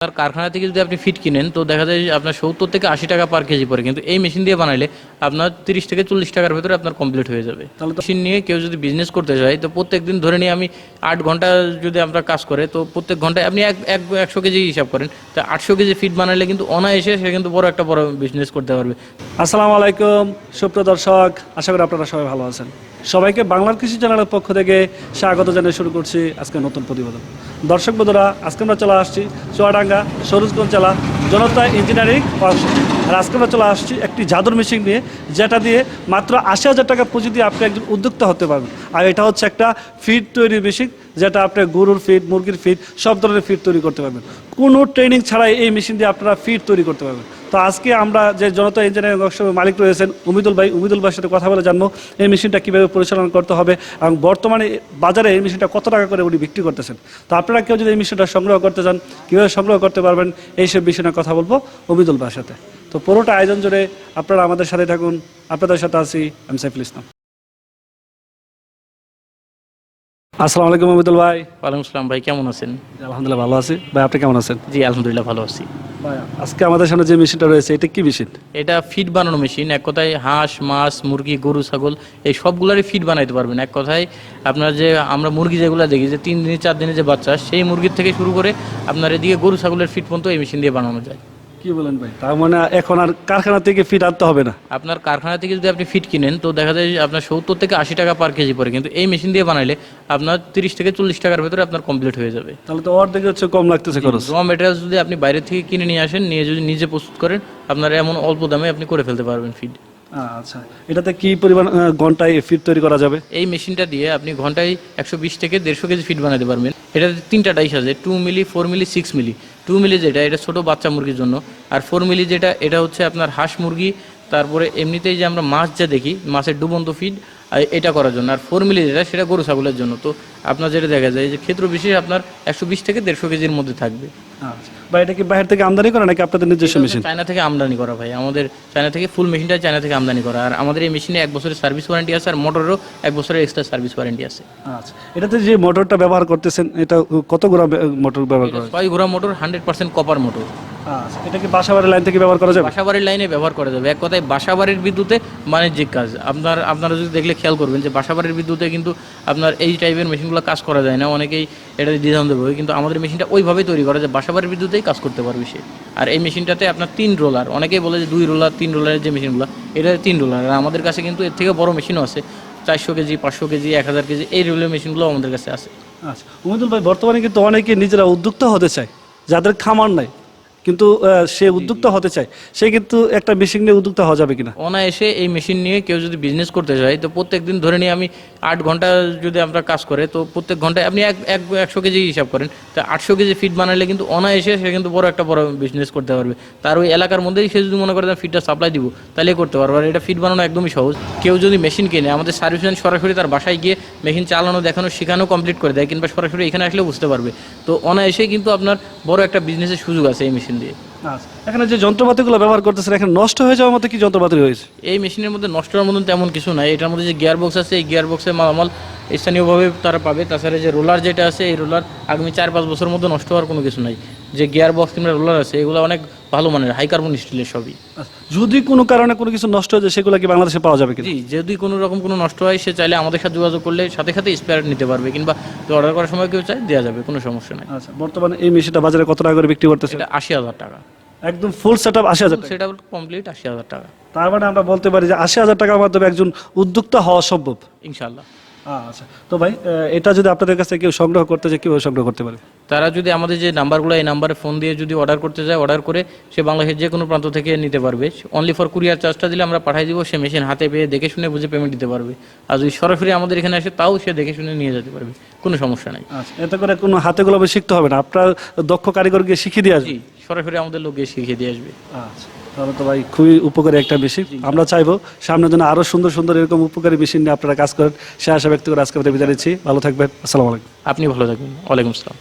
আর কারখানা থেকে যদি আপনি ফিট কিনেন তো দেখা যায় যে আপনার 70 থেকে 80 টাকা পার কেজি পড়ে, কিন্তু এই মেশিন দিয়ে বানাইলে আপনার 30 থেকে 40 টাকার ভেতরে আপনার কমপ্লিট হয়ে যাবে। তাহলে মেশিন নিয়ে কেউ যদি বিজনেস করতে চায় তো প্রত্যেক দিন ধরে নিয়ে আমি 8 ঘন্টা যদি আমরা কাজ করে তো প্রত্যেক ঘন্টায় আপনি 100 কেজি হিসাব করেন, তো 800 কেজি ফিট বানাইলে কিন্তু অনায়াসে সে কিন্তু বড় একটা বড় বিজনেস করতে পারবে। আসসালামু আলাইকুম সুপ্রিয় দর্শক, আশা করি আপনারা সবাই ভালো আছেন। সবাইকে বাংলার কৃষি চ্যানেলের পক্ষ থেকে স্বাগত জানিয়ে শুরু করছি আজকে নতুন প্রতিবেদন। দর্শক বন্ধুরা, আজকে আমরা চলে আসছি চুয়াডাঙ্গা সরোজগঞ্জ জেলা জনতা ইঞ্জিনিয়ারিং ওয়ার্কশপ। আর আজকে আমরা চলে আসছি একটি জাদুর মেশিন নিয়ে, যেটা দিয়ে মাত্র 80,000 টাকা পুঁজি দিয়ে আপনি একজন উদ্যোক্তা হতে পারবেন। আর এটা হচ্ছে একটা ফিড তৈরির মেশিন, যেটা আপনি গরুর ফিড, মুরগির ফিড, সব ধরনের ফিড তৈরি করতে পারবেন। কোনো ট্রেনিং ছাড়াই এই মেশিন দিয়ে আপনারা ফিড তৈরি করতে পারবেন। তো আজকে আমরা যে জনতা ইঞ্জিনিয়ারিং ওয়ার্কশপের মালিক রয়েছেন উমিদুল ভাইয়ের সাথে কথা বলে জানবো এই মেশিনটা কীভাবে পরিচালনা করতে হবে এবং বর্তমানে বাজারে এই মেশিনটা কত টাকা করে উনি বিক্রি করতেছেন। তো আপনারা কেউ যদি এই মেশিনটা সংগ্রহ করতে চান, কীভাবে সংগ্রহ করতে পারবেন, এইসব বিষয় নিয়ে কথা বলবো উমিদুল ভাইয়ের সাথে। তো পুরোটা আয়োজন জুড়ে আপনারা আমাদের সাথে থাকুন। আপনাদের সাথে আছি আমি সাইফুল ইসলাম। আসসালামু আলাইকুম উমিদুল ভাই। ওয়ালাইকুম আসসালাম ভাই, কেমন আছেন? আলহামদুলিল্লাহ ভালো আছি ভাই, আপনি কেমন আছেন? জি আলহামদুলিল্লাহ ভালো আছি। ভাই আজকে আমাদের সামনে যে মেশিনটা রয়েছে এটা কি মেশিন? এটা ফিড বানানো মেশিন। এক কথায় হাঁস, মাছ, মুরগি, গরু, ছাগল এই সবগুলোরই ফিড বানাইতে পারবেন। এক কথায় আপনার যে আমরা মুরগি যেগুলো দেখি যে 3 দিনে 4 দিনে যে বাচ্চা, সেই মুরগির থেকে শুরু করে আপনার এদিকে গরু ছাগলের ফিড পর্যন্ত এই মেশিন দিয়ে বানানো যায়। কি বলেন ভাই, তার মানে এখন আর কারখানা থেকে ফিড আনতে হবে না? আপনার কারখানা থেকে যদি আপনি ফিড কিনেন তো দেখা যায় যে আপনার 70 থেকে 80 টাকা পার কেজি পড়ে, কিন্তু এই মেশিন দিয়ে বানাইলে আপনার 30 থেকে 40 টাকার ভেতরে আপনার কমপ্লিট হয়ে যাবে। তাহলে তো অর্ধেক হচ্ছে কম লাগতেছে খরচ। র মেটেরিয়ালস যদি আপনি বাইরে থেকে কিনে নিয়ে আসেন, নিয়ে যদি নিজে প্রস্তুত করেন, আপনার এমন অল্প দামে আপনি করে ফেলতে পারবেন ফিড। আচ্ছা, এটাতে কি পরিমাণ ঘন্টায় ফিড তৈরি করা যাবে? এই মেশিনটা দিয়ে আপনি ঘন্টায় 120 থেকে 150 কেজি ফিড বানাতে পারবেন। এটাতে 3টা ডাইস আছে, 2 মিলি, 4 মিলি, 6 মিলি। 2 মিলি যেটা, এটা ছোটো বাচ্চা মুরগির জন্য, আর 4 মিলি যেটা, এটা হচ্ছে আপনার হাঁস মুরগি, তারপরে এমনিতেই যে আমরা মাছ যা দেখি মাছের ডুবন্ত ফিড এটা করার জন্য। আর 4 মিলি যেটা, সেটা গরু ছাগলের জন্য। তো আপনার যেটা দেখা যায় যে ক্ষেত্র বিশেষ আপনার 120 থেকে 150 কেজির মধ্যে থাকবে। আচ্ছা, বা এটা কি বাইরে থেকে আমদানি করা নাকি আপনাদের নিজস্ব মেশিন? চায়না থেকে আমদানি করা ভাই, আমাদের চায়না থেকে ফুল মেশিনটা চায়না থেকে আমদানি করা। আর আমাদের এই মেশিনে 1 বছরের সার্ভিস ওয়ারেন্টি আছে, আর মোটরেরও 1 বছরের এক্সট্রা সার্ভিস ওয়ারেন্টি আছে। আচ্ছা, এটাতে যে মোটরটা ব্যবহার করতেছেন এটা কত গ্রাম মোটর ব্যবহার করা? 6 ঘোড়া মোটর, 100% কপার মোটর। আচ্ছা, এটা কি বাসাবাড়ির লাইন থেকে ব্যবহার করা যাবে? বাসাবাড়ির লাইনে ব্যবহার করা যাবে। এক কথায় বাসাবাড়ির বিদ্যুতে বাণিজ্যিক কাজ। আপনারা যদি দেখলে খেয়াল করবেন যে বাসাবাড়ির বিদ্যুতে কিন্তু আপনার এই টাইপের মেশিনগুলো কাজ করা যায় না, অনেকেই এটা দ্বিধাদ্বন্দ্ব দেবে, কিন্তু আমাদের মেশিনটা ওইভাবেই তৈরি করা যায় বাসাবাড়ির বিদ্যুতেই কাজ করতে পারবে সে। আর এই মেশিনটাতে আপনার 3 রোলার, অনেকেই বলে যে 2 রোলার 3 রোলারের যে মেশিনগুলো, এটা 3 রোলার। আর আমাদের কাছে কিন্তু এর থেকে বড় মেশিনও আছে, 400 কেজি, 500 কেজি, 1000 কেজি, এই রোলের মেশিনগুলো আমাদের কাছে আছে। আচ্ছা উমিদুল ভাই, বর্তমানে কিন্তু অনেকে নিজেরা উদ্যোক্তা হতে চায়, যাদের খামার নাই কিন্তু সে উদ্যোক্তা হতে চায়, সে কিন্তু একটা মেশিন নিয়ে উদ্যোক্তা হওয়া যাবে কিনা? অনায়াসে এই মেশিন নিয়ে কেউ যদি বিজনেস করতে চায় তো প্রত্যেক দিন ধরে নিয়ে আমি 8 ঘন্টা যদি আমরা কাজ করে তো প্রত্যেক ঘন্টায় আপনি 100 কেজি হিসাব করেন, তো 800 কেজি ফিট বানাইলে কিন্তু অনায়াসে সে কিন্তু বড় একটা বড় বিজনেস করতে পারবে। তার ওই এলাকার মধ্যেই সে যদি মনে করে ফিটটা সাপ্লাই দিব তাহলে করতে পারবে। আর এটা ফিট বানানো একদমই সহজ। কেউ যদি মেশিন কিনে আমাদের সার্ভিসম্যান সরাসরি তার বাসায় গিয়ে মেশিন চালানো, দেখানো, শেখানো কমপ্লিট করে দেয়, কিংবা সরাসরি এখানে আসলেও বুঝতে পারবে। তো অনায়াসে কিন্তু আপনার বড় একটা বিজনেসের সুযোগ আছে এই মেশিন দিয়ে। আচ্ছা, এখানে যে যন্ত্রপাতিগুলো ব্যবহার করতেছেন এখানে নষ্ট হয়ে যাওয়ার মতো কি যন্ত্রপাতি রয়েছে? এই মেশিনের মধ্যে নষ্ট হওয়ার মতন তেমন কিছু নাই। এটার মধ্যে যে গিয়ার বক্স আছে, এই গিয়ার বক্সের মালামাল স্থানীয়ভাবে তারা পাবে। তাছাড়া যে রোলার যেটা আছে, এই রোলার আগামী 4-5 বছরের মধ্যে নষ্ট হওয়ার কোনো কিছু নাই। যে গিয়ার বক্স কিংবা রোলার আছে এগুলো অনেক ভালো মানের, হাই কার্বন স্টিলের সবই। যদি কোনো কারণে কোনো কিছু নষ্ট হয়ে যায় সেগুলো কি বাংলাদেশে পাওয়া যাবে কি? জি, যদি কোনো রকম কোনো নষ্ট হয় সে চাইলে আমাদের সাথে যোগাযোগ করলে সাথে সাথে স্পেয়ার নিতে পারবে, কিংবা অর্ডার করার সময় কেউ চাই দেওয়া যাবে, কোনো সমস্যা নাই। আচ্ছা, বর্তমানে এই মেশিনটা বাজারে কত টাকা করে বিক্রি করতেছে? এটা 80,000 টাকা। একদম ফুল সেটআপ 80,000 টাকা? সেটা কমপ্লিট 80,000 টাকা। তার মানে আমরা বলতে পারি যে 80,000 টাকার মাধ্যমে একজন উদ্যোক্তা হওয়া সম্ভব ইনশাল্লাহ। আচ্ছা, তো ভাই এটা যদি আপনাদের কাছে কেউ সংগ্রহ করতে চায় কীভাবে সংগ্রহ করতে পারে? তারা যদি আমাদের যে নাম্বারগুলো, এই নাম্বারে ফোন দিয়ে যদি অর্ডার করতে চায়, অর্ডার করে সে বাংলাদেশের যে কোনো প্রান্ত থেকে নিতে পারবে। অনলি ফর কুরিয়ার চার্জটা দিলে আমরা পাঠিয়ে দিব, সে মেশিন হাতে পেয়ে দেখে শুনে বুঝে পেমেন্ট দিতে পারবে। আর যদি সরাসরি আমাদের এখানে আসে তাও সে দেখে শুনে নিয়ে যেতে পারবে, কোনো সমস্যা নাই। আচ্ছা, এতে করে কোনো হাতে কলমে শিখতে হবে না, আপনার দক্ষ কারিগর গিয়ে শিখিয়ে দিয়ে আসবে? জি, সরাসরি আমাদের লোক গিয়ে শিখিয়ে দিয়ে আসবে। আচ্ছা, তাহলে তো ভাই খুবই উপকারী একটা মেশিন। আমরা চাইবো সামনের জন্য আরো সুন্দর সুন্দর এরকম উপকারী মেশিন নিয়ে আপনারা কাজ করেন, সে আশা ব্যক্ত করে আজকে বিদায় নিচ্ছি। ভালো থাকবেন, আসসালামু আলাইকুম। আপনি ভালো থাকবেন। ওয়ালাইকুম আসসালাম।